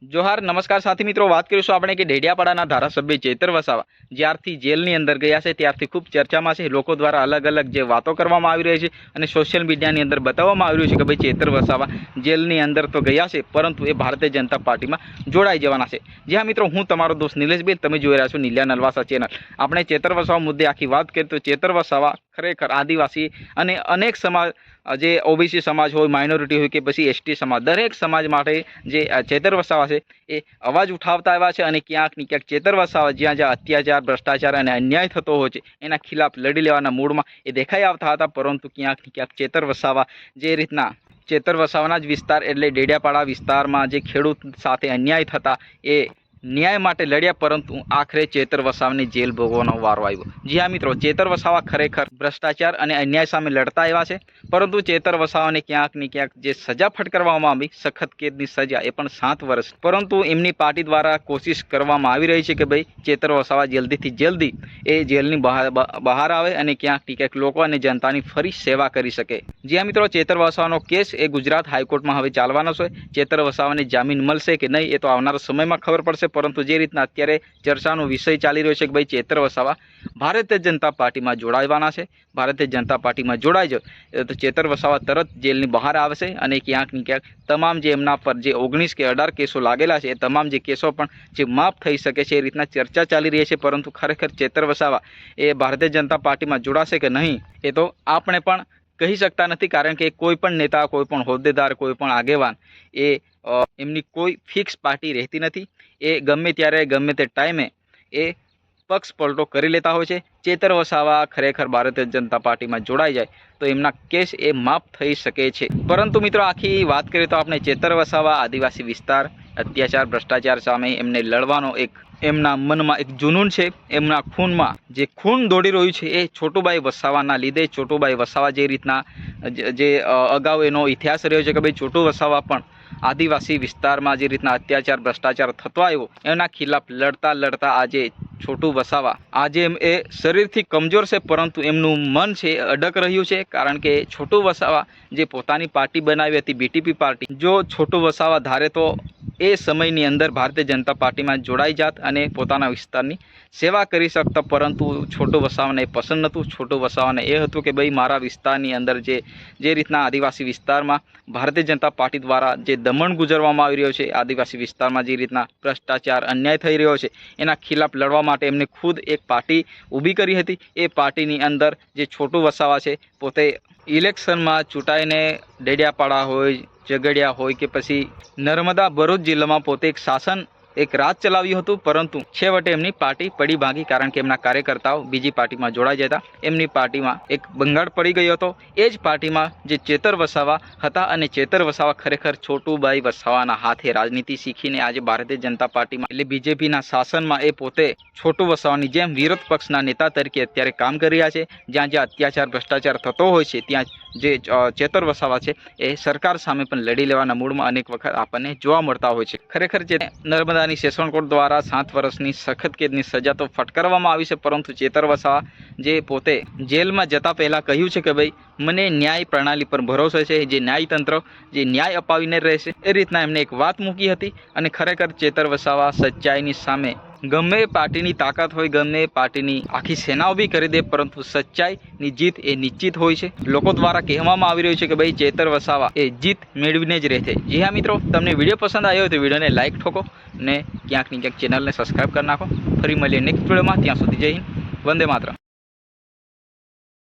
जोहार नमस्कार साथी मित्रों, बात करीशुं આપણે કે ડેડિયાપાડાના ધારાસભ્ય ચેતર વસાવા જ્યારથી જેલની અંદર ગયા છે ત્યારથી ખૂબ ચર્ચામાં છે। લોકો દ્વારા અલગ અલગ જે વાતો કરવામાં આવી રહી છે અને સોશિયલ મીડિયાની અંદર બતાવવામાં આવી રહ્યું છે કે ભાઈ ચેતર વસાવા જેલની અંદર તો ગયા છે પરંતુ એ ભારતીય જનતા પાર્ટીમાં જોડાઈ જવાના છે। જી હા મિત્રો, હું તમારો દોસ્ત નિલેશભાઈ, તમે જોઈ રહ્યા છો નીલિયા નલવાસા ચેનલ। આપણે ચેતર વસાવા મુદ્દે આખી વાત કરીએ તો ચેતર વસાવા ખરેખર આદિવાસી અને અનેક સમાજ જે ઓબીસી સમાજ હોય, માઇનોરિટી હોય કે પછી એસટી સમાજ, દરેક સમાજ માટે જે ચેતર વસાવા છે એ અવાજ ઉઠાવતા આવ્યા છે અને ક્યાંક ને ક્યાંક ચેતર વસાવા જ્યાં જ્યાં અત્યાચાર, ભ્રષ્ટાચાર અને અન્યાય થતો હોય છે એના ખિલાફ લડી લેવાના મૂડમાં એ દેખાઈ આવતા હતા। પરંતુ ક્યાંક ને ક્યાંક ચેતર વસાવા જે રીતના ચેતર વસાવાના જ વિસ્તાર એટલે ડેડિયાપાડા વિસ્તારમાં જે ખેડૂત સાથે અન્યાય થતા એ ન્યાય માટે લડ્યા, પરંતુ આખરે ચેતર વસાવાને જેલ ભોગવવાનો વારો આવ્યો। જી હા મિત્રો, ચેતર વસાવા ખરેખર ભ્રષ્ટાચાર અને અન્યાય સામે લડતા આવ્યા છે, પરંતુ ચેતર વસાવાને ક્યાંક ને ક્યાંક જે સજા ફટકારવામાં આવી, સખત કેદની સજા, એ પણ 7 વર્ષ, પરંતુ એમની પાર્ટી દ્વારા કોશિશ કરવામાં આવી રહી છે કે ભાઈ ચેતર વસાવા જલ્દીથી જલ્દી એ જેલની બહાર આવે અને ક્યાંક ને ક્યાંક લોકો અને જનતાની ફરી સેવા કરી શકે। જી હા મિત્રો, ચેતર વસાવાનો કેસ એ ગુજરાત હાઈકોર્ટમાં હવે ચાલવાનો છે। ચેતર વસાવાને જામીન મળશે કે નહીં એ તો આવનારા સમયમાં ખબર પડશે, પરંતુ જે રીતના અત્યારે ચર્ચાનો વિષય ચાલી રહ્યો છે કે ભાઈ ચેતર વસાવા ભારતીય જનતા પાર્ટીમાં જોડાવાના છે, ભારતીય જનતા પાર્ટીમાં જોડાઈ જાય તો ચેતર વસાવા તરત જેલની બહાર આવશે અને ક્યાંક ને ક્યાંક તમામ જે એમના પર જે 19 કે 18 કેસો લાગેલા છે એ તમામ જે કેસો પણ જે માફ થઈ શકે છે એ રીતના ચર્ચા ચાલી રહી છે। પરંતુ ખરેખર ચેતર વસાવા એ ભારતીય જનતા પાર્ટીમાં જોડાશે કે નહીં એ તો આપણે પણ કહી શકતા નથી, કારણ કે કોઈ પણ નેતા, કોઈ પણ હોદ્દેદાર, કોઈ પણ આગેવાન એ એમની કોઈ ફિક્સ પાર્ટી રહેતી નથી। એ ગમે ત્યારે ગમે તે ટાઈમે એ પક્ષ પલટો કરી લેતા હોય છે। ચેતર વસાવા ખરેખર ભારતીય જનતા પાર્ટીમાં જોડાઈ જાય તો એમના કેસ એ માફ થઈ શકે છે। પરંતુ મિત્રો આખી વાત કરીએ તો આપણે ચેતર વસાવા આદિવાસી વિસ્તાર, અત્યાચાર, ભ્રષ્ટાચાર સામે એમને લડવાનો એક એમના મનમાં એક જુનૂન છે, એમના ખૂનમાં જે ખૂન દોડી રહ્યું છે એ છોટુભાઈ વસાવાના લીધે। છોટુભાઈ વસાવા જે રીતના જે અગાઉ એનો ઇતિહાસ રહ્યો છે કે ભાઈ છોટુ વસાવા પણ આદિવાસી વિસ્તારમાં જે રીતના અત્યાચાર, ભ્રષ્ટાચાર થતો આવ્યો એના ખિલાફ લડતા લડતા આજે છોટુ વસાવા આજે એ શરીરથી કમજોર છે, પરંતુ એમનું મન છે અડગ રહ્યું છે, કારણ કે છોટુ વસાવા જે પોતાની પાર્ટી બનાવી હતી બીટીપી પાર્ટી, જો છોટુ વસાવા ધારે તો એ સમયની અંદર ભારતીય જનતા પાર્ટીમાં જોડાઈ જાત અને પોતાના વિસ્તારની સેવા કરી શકતા, પરંતુ છોટુ વસાવાને એ પસંદ નહોતું। છોટુ વસાવાને એ હતું કે ભાઈ મારા વિસ્તારની અંદર જે રીતના આદિવાસી વિસ્તારમાં ભારતીય જનતા પાર્ટી દ્વારા જે દમન ગુજરવામાં આવી રહ્યો છે, આદિવાસી વિસ્તારમાં જે રીતના ભ્રષ્ટાચાર, અન્યાય થઈ રહ્યો છે એના ખિલાફ લડવા માટે એમને ખુદ એક પાર્ટી ઊભી કરી હતી। એ પાર્ટીની અંદર જે છોટુ વસાવા છે પોતે ઇલેક્શનમાં ચૂંટાઈને ડેડિયાપાડા હોય, ઝઘડિયા હોય કે પછી નર્મદા, ભરૂચ જિલ્લામાં પોતે એક શાસન, એક રાજ ચલાવ્યું હતું, પરંતુ છેવટે એમની પાર્ટી પડી ભાંગી, કારણ કે એમના કાર્યકર્તાઓ બીજી પાર્ટીમાં જોડાઈ જતા એમની પાર્ટીમાં એક બંગાળ પડી ગયો હતો। એ જ પાર્ટીમાં જે ચેતર વસાવા હતા અને ચેતર વસાવા ખરેખર છોટુભાઈ વસાવાના હાથે રાજનીતિ શીખીને આજે ભારતીય જનતા પાર્ટીમાં એટલે બીજેપીના શાસનમાં એ પોતે છોટુ વસાવાની જેમ વિરોધ પક્ષના નેતા તરીકે અત્યારે કામ કરી રહ્યા છે। જ્યાં જ્યાં અત્યાચાર, ભ્રષ્ટાચાર થતો હોય છે ત્યાં જે ચેતર વસાવા છે એ સરકાર સામે પણ લડી લેવાના મૂડમાં અનેક વખત આપણને જોવા મળતા હોય છે। ખરેખર જે નર્મદાની સેશન કોર્ટ દ્વારા 7 વર્ષની સખત કેદની સજા તો ફટકારવામાં આવી છે, પરંતુ ચેતર વસાવા જે પોતે જેલમાં જતા પહેલાં કહ્યું છે કે ભાઈ મને ન્યાય પ્રણાલી પર ભરોસો છે, જે ન્યાયતંત્ર જે ન્યાય અપાવીને રહેશે, એ રીતના એમને એક વાત મૂકી હતી। અને ખરેખર ચેતર વસાવા સચ્ચાઈની સામે ગમે પાર્ટીની તાકાત હોય, ગમે પાર્ટીની આખી સેના ઊભી કરી દે, પરંતુ સચ્ચાઈની જીત એ નિશ્ચિત હોય છે। લોકો દ્વારા કહેવામાં આવી રહ્યું છે કે ભાઈ ચેતર વસાવા એ જીત મેળવીને જ રહેશે। જી હા મિત્રો, તમને વિડીયો પસંદ આવ્યો હોય તો વિડીયોને લાઇક ઠોકો ને ક્યાંક ને ક્યાંક ચેનલને સબસ્ક્રાઈબ કરી નાખો। ફરી મળીએ નેક્સ્ટ વિડીયોમાં, ત્યાં સુધી જય હિન્દ, વંદે માતરમ।